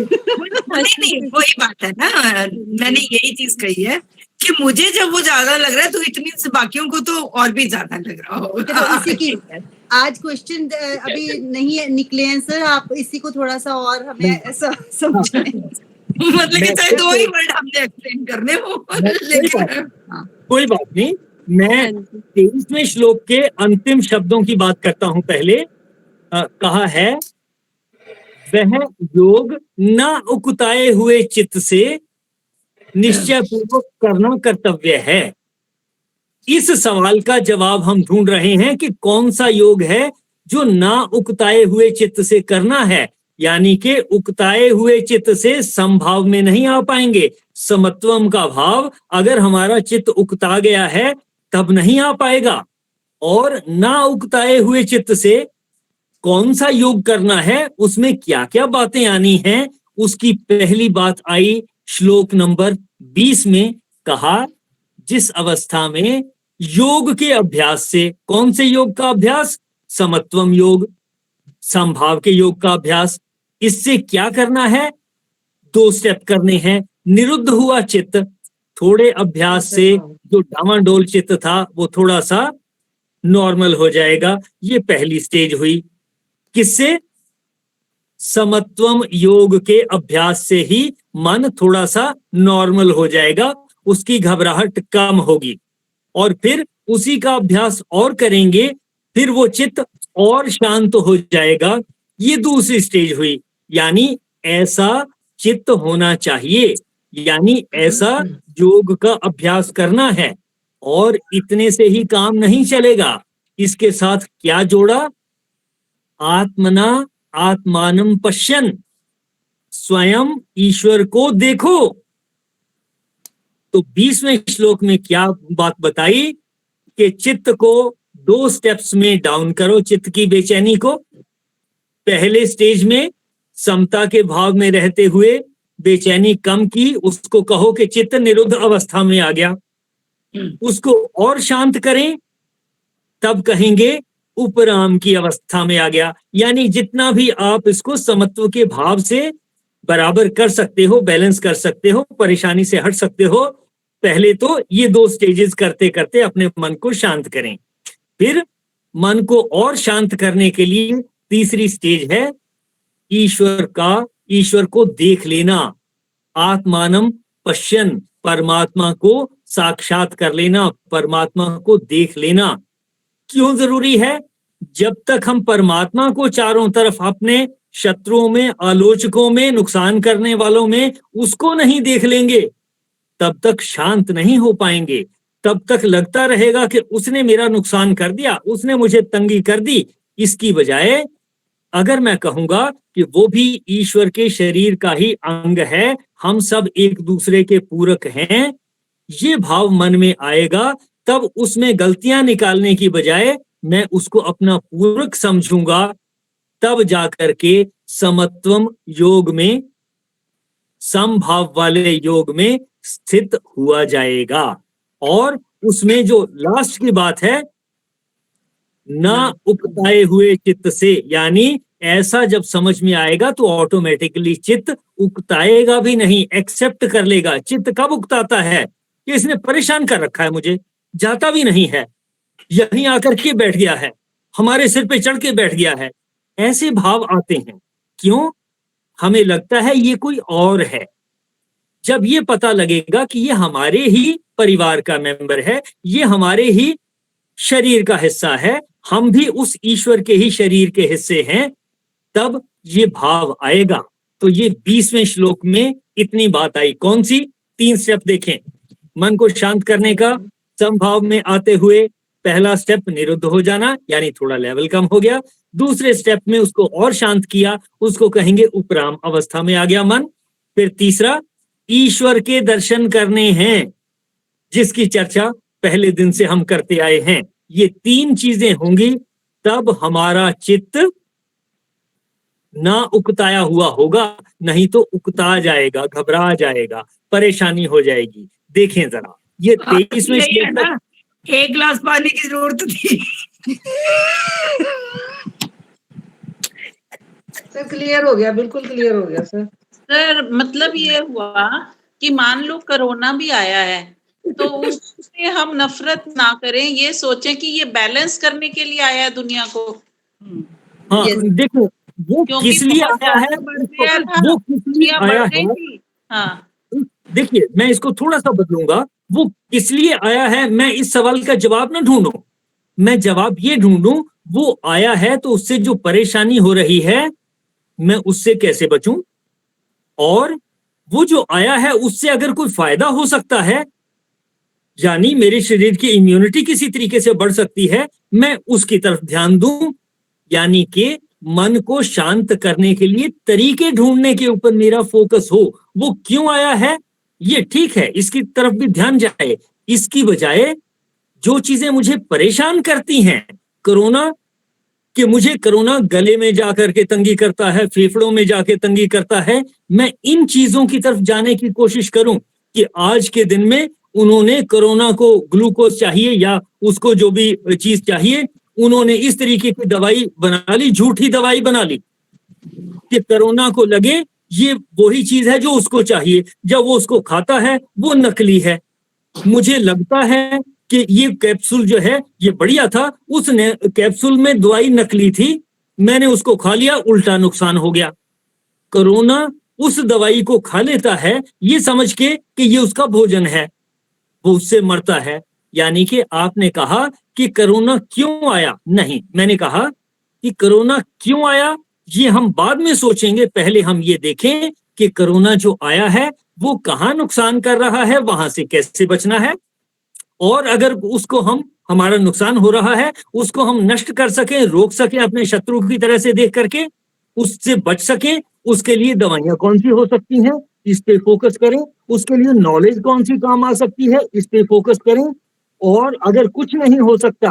नहीं, वही बात है ना, मैंने यही चीज कही है कि मुझे जब वो ज्यादा लग रहा है तो इतनी से बाकियों को तो और भी ज्यादा लग रहा हो। तो इसी की आज क्वेश्चन अभी नहीं निकले हैं सर, आप इसी को थोड़ा सा और हमें ऐसा समझाएं। मतलब कि चाहे 2 ही वर्ड हमने एक्सप्लेन करने हो, लेकिन कोई बात नहीं। मैं 23वें श्लोक के अंतिम शब्दों की बात करता हूं। पहले कहा है, वह योग न उकुताए हुए चित्त से निश्चय पूर्वक करना कर्तव्य है। इस सवाल का जवाब हम ढूंढ रहे हैं कि कौन सा योग है जो ना उकताए हुए चित्त से करना है, यानी कि उकताए हुए चित्त से समभाव में नहीं आ पाएंगे। समत्वम का भाव अगर हमारा चित्त उकता गया है तब नहीं आ पाएगा। और ना उकताए हुए चित्त से कौन सा योग करना है, उसमें क्या क्या बातें आनी हैं, उसकी पहली बात आई श्लोक नंबर 20 में। कहा जिस अवस्था में योग के अभ्यास से, कौन से योग का अभ्यास? समत्वम योग, समभाव के योग का अभ्यास। इससे क्या करना है? 2 स्टेप करने हैं। निरुद्ध हुआ चित्त थोड़े अभ्यास से जो डामाडोल चित्त था वो थोड़ा सा नॉर्मल हो जाएगा। ये पहली स्टेज हुई। किससे? समत्वम योग के अभ्यास से ही मन थोड़ा सा नॉर्मल हो जाएगा, उसकी घबराहट कम होगी। और फिर उसी का अभ्यास और करेंगे, फिर वो चित्त और शांत हो जाएगा। ये दूसरी स्टेज हुई। यानी ऐसा चित्त होना चाहिए, यानी ऐसा योग का अभ्यास करना है। और इतने से ही काम नहीं चलेगा, इसके साथ क्या जोड़ा? आत्मना आत्मानम पश्यन, स्वयं ईश्वर को देखो। तो 20वें श्लोक में क्या बात बताई कि चित्त को 2 स्टेप्स में डाउन करो, चित्त की बेचैनी को। पहले स्टेज में समता के भाव में रहते हुए बेचैनी कम की, उसको कहो कि चित्त निरुद्ध अवस्था में आ गया। उसको और शांत करें, तब कहेंगे उपराम की अवस्था में आ गया। यानी जितना भी आप इसको समत्व के भाव से बराबर कर सकते हो, बैलेंस कर सकते हो, परेशानी से हट सकते हो, पहले तो ये 2 स्टेजेस करते करते अपने मन को शांत करें। फिर मन को और शांत करने के लिए तीसरी स्टेज है ईश्वर को देख लेना। आत्मानम पश्यन, परमात्मा को साक्षात कर लेना, परमात्मा को देख लेना। क्यों जरूरी है? जब तक हम परमात्मा को चारों तरफ अपने शत्रुओं में, आलोचकों में, नुकसान करने वालों में उसको नहीं देख लेंगे, तब तक शांत नहीं हो पाएंगे। तब तक लगता रहेगा कि उसने मेरा नुकसान कर दिया, उसने मुझे तंगी कर दी। इसकी बजाय अगर मैं कहूंगा कि वो भी ईश्वर के शरीर का ही अंग है, हम सब एक दूसरे के पूरक हैं, ये भाव मन में आएगा, तब उसमें गलतियां निकालने की बजाय मैं उसको अपना पूरक समझूंगा। तब जाकर के समत्वम योग में, समभाव वाले योग में स्थित हुआ जाएगा। और उसमें जो लास्ट की बात है, ना उकताए हुए चित्त से, यानी ऐसा जब समझ में आएगा तो ऑटोमेटिकली चित्त उकताएगा भी नहीं, एक्सेप्ट कर लेगा। चित्त कब उकताता है कि इसने परेशान कर रखा है, मुझे जाता भी नहीं है, यहीं आकर के बैठ गया है, हमारे सिर पे चढ़ के बैठ गया है। ऐसे भाव आते हैं। क्यों? हमें लगता है ये कोई और है। जब ये पता लगेगा कि ये हमारे ही परिवार का मेंबर है, ये हमारे ही शरीर का हिस्सा है, हम भी उस ईश्वर के ही शरीर के हिस्से हैं, तब ये भाव आएगा। तो ये 20वें श्लोक में इतनी बात आई। कौन सी? 3 स्टेप देखें। मन को शांत करने का, समभाव में आते हुए पहला स्टेप निरुद्ध हो जाना, यानी थोड़ा लेवल कम हो गया। दूसरे स्टेप में उसको और शांत किया, उसको कहेंगे उपराम अवस्था में आ गया मन। फिर तीसरा, ईश्वर के दर्शन करने हैं, जिसकी चर्चा पहले दिन से हम करते आए हैं। ये 3 चीजें होंगी, तब हमारा चित्त ना उकताया हुआ होगा, नहीं तो उकता जाएगा, घबरा जाएगा, परेशानी हो जाएगी। देखें जरा, ये 23वें श्लोक ना, 1 गिलास पानी की जरूरत थी। सर क्लियर हो गया, बिल्कुल क्लियर हो गया सर। सर मतलब ये हुआ कि मान लो कोरोना भी आया है तो उससे हम नफरत ना करें, ये सोचें कि ये बैलेंस करने के लिए आया है दुनिया को। हाँ, देखो वो किस लिए आया है, वो किस लिए आया है। हाँ, देखिए मैं इसको थोड़ा सा बदलूंगा। वो किस लिए आया है, मैं इस सवाल का जवाब ना ढूंढूं, मैं जवाब ये ढूंढूं, वो आया है तो उससे जो परेशानी हो रही है मैं उससे कैसे बचूं, और वो जो आया है उससे अगर कोई फायदा हो सकता है, यानी मेरे शरीर की इम्यूनिटी किसी तरीके से बढ़ सकती है, मैं उसकी तरफ ध्यान दूं। यानी कि मन को शांत करने के लिए तरीके ढूंढने के ऊपर मेरा फोकस हो। वो क्यों आया है ये ठीक है, इसकी तरफ भी ध्यान जाए। इसकी बजाय जो चीजें मुझे परेशान करती हैं, कोरोना, कि मुझे कोरोना गले में जाकर के तंगी करता है, फेफड़ों में जाके तंगी करता है, मैं इन चीजों की तरफ जाने की कोशिश करूं कि आज के दिन में उन्होंने कोरोना को ग्लूकोज चाहिए या उसको जो भी चीज चाहिए, उन्होंने इस तरीके की दवाई बना ली, झूठी दवाई बना ली कि कोरोना को लगे ये वही चीज है जो उसको चाहिए। जब वो उसको खाता है वो नकली है। मुझे लगता है कि ये कैप्सूल जो है ये बढ़िया था, उस कैप्सूल में दवाई नकली थी, मैंने उसको खा लिया, उल्टा नुकसान हो गया। कोरोना उस दवाई को खा लेता है ये समझ के कि ये उसका भोजन है, वो उससे मरता है। यानी कि आपने कहा कि कोरोना क्यों आया, नहीं, मैंने कहा कि कोरोना क्यों आया ये हम बाद में सोचेंगे, पहले हम ये देखें कि कोरोना जो आया है वो कहाँ नुकसान कर रहा है, वहां से कैसे बचना है, और अगर उसको हमारा नुकसान हो रहा है उसको हम नष्ट कर सकें, रोक सकें, अपने शत्रु की तरह से देख करके उससे बच सकें, उसके लिए दवाइयां कौन सी हो सकती हैं, इस पे फोकस करें। उसके लिए नॉलेज कौन सी काम आ सकती है, इस पे फोकस करें। और अगर कुछ नहीं हो सकता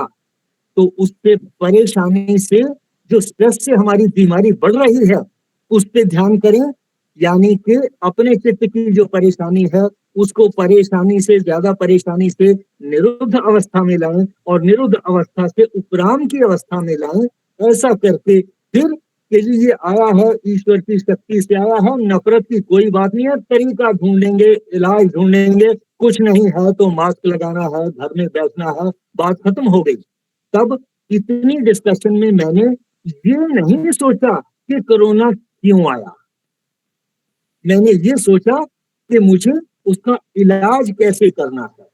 तो उस पे परेशानी से, जो स्ट्रेस से हमारी बीमारी बढ़ रही है, उस पे ध्यान करें। यानी कि अपने चित्त की जो परेशानी है उसको परेशानी से, ज्यादा परेशानी से निरुद्ध अवस्था में लाएं और निरुद्ध अवस्था से उपराम की अवस्था में लाएं। ऐसा करके फिर कि ये आया है ईश्वर की शक्ति से आया है, नफरत की कोई बात नहीं है, तरीका ढूंढेंगे, इलाज ढूंढेंगे, कुछ नहीं है तो मास्क लगाना है, घर में बैठना है, बात खत्म हो गई। तब इतनी डिस्कशन में मैंने ये नहीं सोचा कि कोरोना क्यों आया, मैंने ये सोचा कि मुझे उसका इलाज कैसे करना है,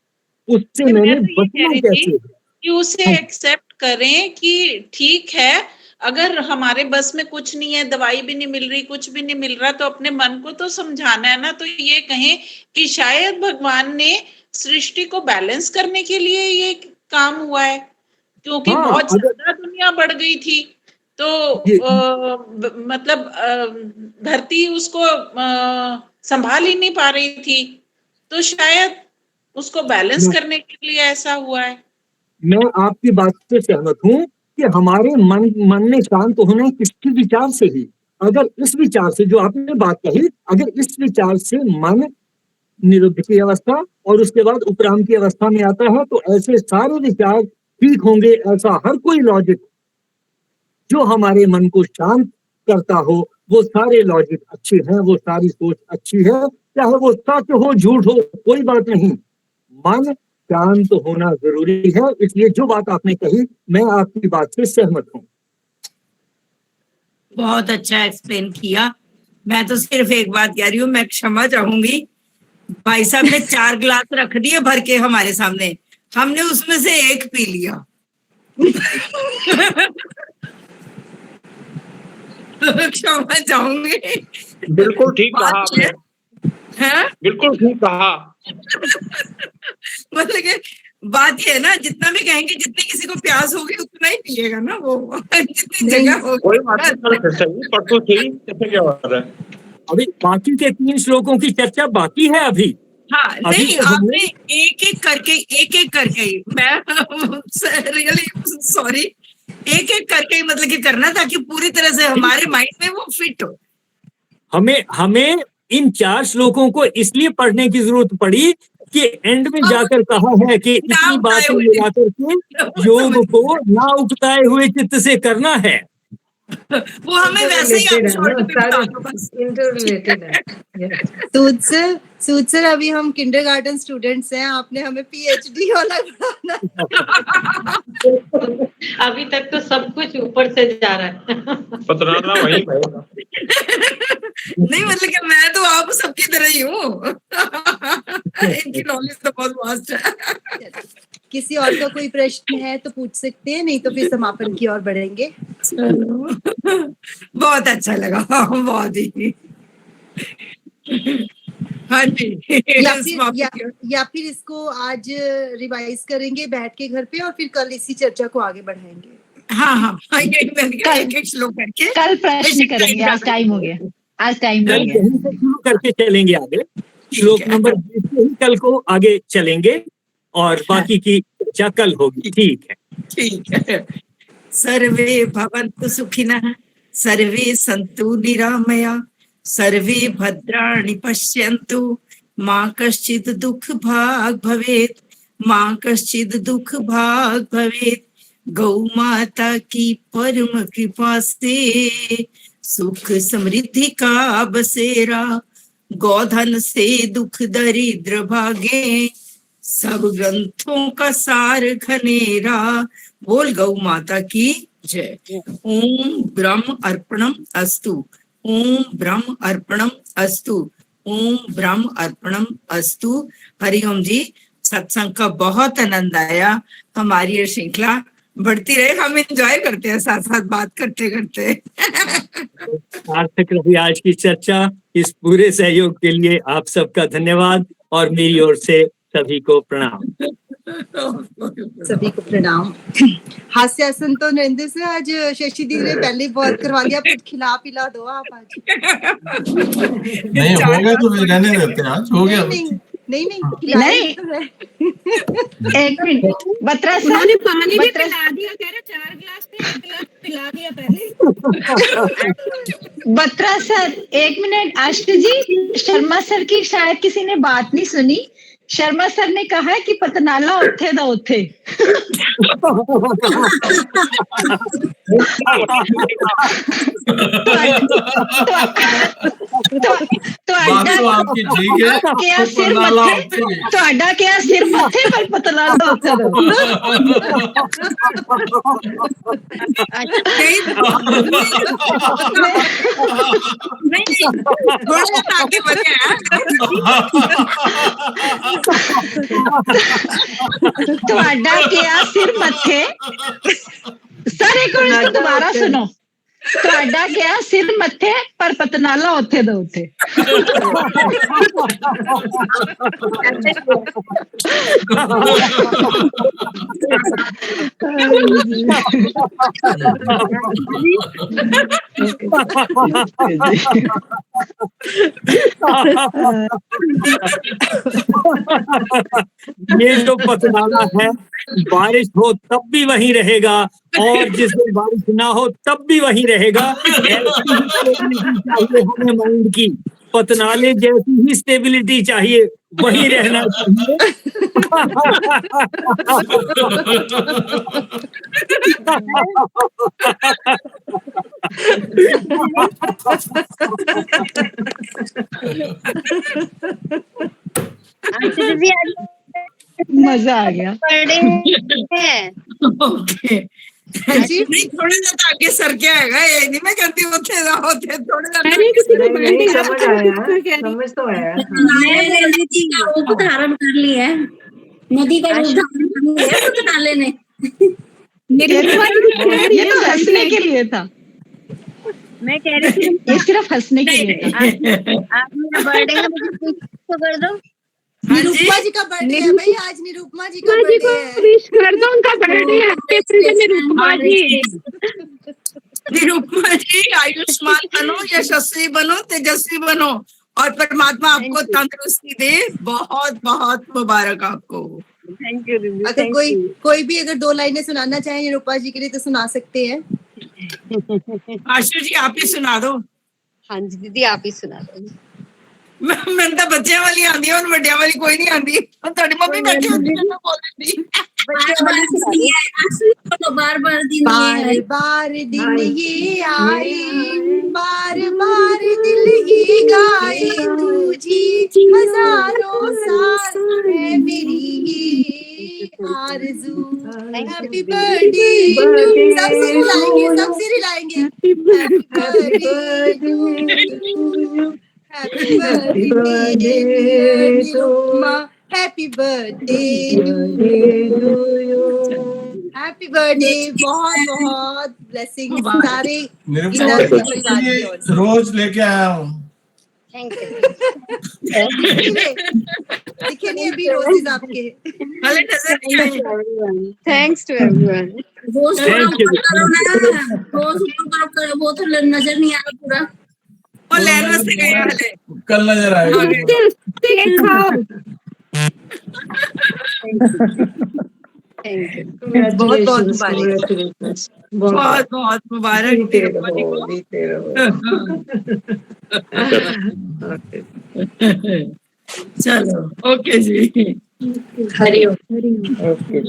उससे मैंने बचना कैसे है। कि उसे एक्सेप्ट करें कि ठीक है, अगर हमारे बस में कुछ नहीं है, दवाई भी नहीं मिल रही, कुछ भी नहीं मिल रहा, तो अपने मन को तो समझाना है ना। तो ये कहें कि शायद भगवान ने सृष्टि को बैलेंस करने के लिए ये काम हुआ है, क्योंकि बहुत ज्यादा दुनिया बढ़ गई थी, तो मतलब धरती उसको संभाल ही नहीं पा रही थी, तो शायद उसको बैलेंस करने के लिए ऐसा हुआ है। मैं आपकी बात से सहमत हूँ कि हमारे मन में शांत होना है किसके विचार से ही। अगर इस विचार से, जो आपने बात कही, अगर इस विचार से मन निरुद्ध की अवस्था और उसके बाद उपराम की अवस्था में आता है तो ऐसे सारे विचार ठीक होंगे। ऐसा हर कोई लॉजिक जो हमारे मन को शांत करता हो, वो सारे लॉजिक अच्छे हैं, वो सारी सोच अच्छी है, चाहे वो सच हो झूठ हो कोई बात नहीं, मन शांत होना जरूरी है। इसलिए जो बात आपने कही मैं आपकी बात से सहमत हूँ। बहुत अच्छा एक्सप्लेन किया। मैं तो सिर्फ एक बात कह रही हूँ, मैं क्षमा चाहूंगी, भाई साहब ने 4 गिलास रख दिए भर के हमारे सामने, हमने उसमें से एक पी लिया। क्षमा चाहूंगी। बिल्कुल ठीक कहा आपने, बिल्कुल ठीक कहा। मतलब कि बात ये है ना, जितना भी कहेंगे, जितनी किसी को प्यास होगी उतना ही पिएगा ना वो, जितनी जगह होगी। कोई बात नहीं, सही परसों सही, कैसे क्या बात है। अभी बाकी के 3 श्लोकों की चर्चा बाकी है अभी। हाँ नहीं, आपने एक एक करके मैं रियली सॉरी, एक एक करके मतलब कि करना था कि पूरी तरह से हमारे माइंड में वो फिट हो। हमें इन 4 श्लोकों को इसलिए पढ़ने की जरूरत पड़ी कि एंड में जाकर कहा है कि इतनी बातें मिलाकर के योग को ना उकताए हुए चित्त से करना है। वो हमें वैसे ही सूद सर अभी हम किंडरगार्टन स्टूडेंट्स हैं, आपने हमें पीएचडी वाला पढ़ाना। अभी तक तो सब कुछ ऊपर से जा रहा है, पतराना वही नहीं, मतलब कि मैं तो आप सबकी तरह ही हूँ। इनकी नॉलेज तो बहुत वास्ट है। किसी और का कोई प्रश्न है तो पूछ सकते हैं, नहीं तो फिर समापन की ओर बढ़ेंगे। बहुत अच्छा लगा, बहुत ही। हाँ जी, या फिर इसको आज रिवाइज करेंगे बैठ के घर पे और फिर कल इसी चर्चा को आगे बढ़ाएंगे। हाँ एक एक श्लोक करके कल प्रश्न करेंगे, आज टाइम हो गया, आज टाइम हो कल गया। यहीं से शुरू करके चलेंगे आगे, श्लोक नंबर 20 से ही कल को आगे चलेंगे और बाकी की चर्चा कल होगी। ठीक है। सर्वे भवन्तु सुखिनः, सर्वे सन्तु निरामया, सर्वे भद्राणि पश्यन्तु, माँ कश्चित् दुःख भाग् भवेत्, माँ कश्चित् दुःख भाग् भवेत्। गौ माता की परम कृपा से सुख समृद्धि का बसेरा, गोधन से दुख दरिद्र भागे, सब ग्रंथों का सार घनेरा। बोल गौ माता की जय। ओम ब्रह्म अर्पणम अस्तु, ओम ब्रह्म अर्पणम अस्तु, ओम ब्रह्म अर्पणम अस्तु। हरिओम जी। सत्संग का बहुत आनंद आया, हमारी ये श्रृंखला बढ़ती रहे, हम एंजॉय करते हैं साथ साथ बात करते करते। सार्थक रही आज की चर्चा। इस पूरे सहयोग के लिए आप सबका धन्यवाद और मेरी ओर से सभी को प्रणाम। सभी को प्रणाम। हास्यासन तो नरेंद्र से आज शशि दीदी ने पहले बहुत करवा दिया, कुछ खिला पिला दो आप आज। नहीं हो गया तो फिर रहने देते हैं, आज हो गया। नहीं नहीं, एक मिनट बत्रा सर, उन्होंने पानी भी पिला दिया, कह रहे 4 गिलास थे, 1 गिलास पिला दिया पहले। बत्रा सर एक मिनट। आष्टी जी, शर्मा सर की शायद किसी ने बात नहीं सुनी। शर्मा सर ने कहा है कि पतनाला उठे दा उठे। क्या सिर मथे पर पतनाला उठे दो। ਤੁਹਾਡਾ क्या सिर मथे, सर एक और इसको दोबारा सुनो। ਤੁਹਾਡਾ क्या सिर मथे पर पतनाला उठे दो उठे। ये जो पतनाला है, बारिश हो तब भी वहीं रहेगा और जिस दिन बारिश ना हो तब भी वहीं रहेगा। चाहिए हमें माइंड की, पतनाले जैसी ही स्टेबिलिटी चाहिए, वहीं रहना चाहिए। मजा आ गया। ओके नहीं, थोड़े सा आगे सर क्या है, ये नहीं मैं कहती होते थोड़े समझ आया, समझ तो आया। नदी का रूप धारण कर लिया है, नदी का रूप धारण कर लिया है पतनाले ने। ये तो हंसने के लिए था, मैं कह रही थी ये सिर्फ हंसने के लिए था। आप मेरा बर्थडे का मुझे तो कर दो। निरूपमा जी का बर्थडे है भाई आज, निरूपमा जी का बर्थडे है। विश कर दो, उनका बर्थडे है। निरूपमा जी, निरूपमा जी आयुष्मान बनो, यशस्वी बनो, तेजस्वी बनो और परमात्मा आपको तंदुरुस्ती दे। बहुत बहुत मुबारक आपको। थैंक यू दीदी। अगर कोई भी अगर 2 लाइनें सुनाना चाहे निरूपमा जी के लिए तो सुना सकते हैं। आशु जी आप ही सुना दो। हाँ जी दीदी आप ही सुना दो। मैं तो बच्चे वाली आंदी है और बड़िया वाली कोई नहीं आंदी। थोड़ी मम्मी बैठी होती है मैं बोल देती। बार बार दिन ये आए, बार बार दिल ही गाए, तुझी हजारों साल है मेरी ये आरज़ू। हैप्पी बर्थडे, सबसे रिलाएंगे। Happy birthday Nirupama, happy birthday to you. Happy birthday, बहुत बहुत ब्लेसिंग सारे रोज लेके आया हूँ। Thank you. दिखे नहीं अभी रोजेज आपके। Thanks to everyone. होश पूरा Thank you. ऊपर करो ना, होश ऊपर करो, वो तो नजर नहीं आ रहा पूरा। वो लैनस से गए वाले कल नजर आएगा। बहुत बहुत मुबारक। Congratulations. बहुत बहुत मुबारक जीते तिरुपति रहो, को। जीते रहो। चलो ओके जी, हरिओम।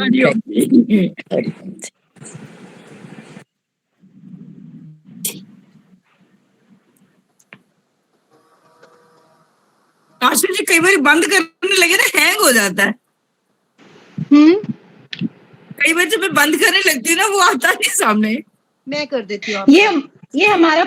हरिओम जी। आशु जी कई बार बंद करने लगे ना हैंग हो जाता है। कई बार जब मैं बंद करने लगती हूँ ना वो आता नहीं सामने। मैं कर देती हूँ। ये हमारा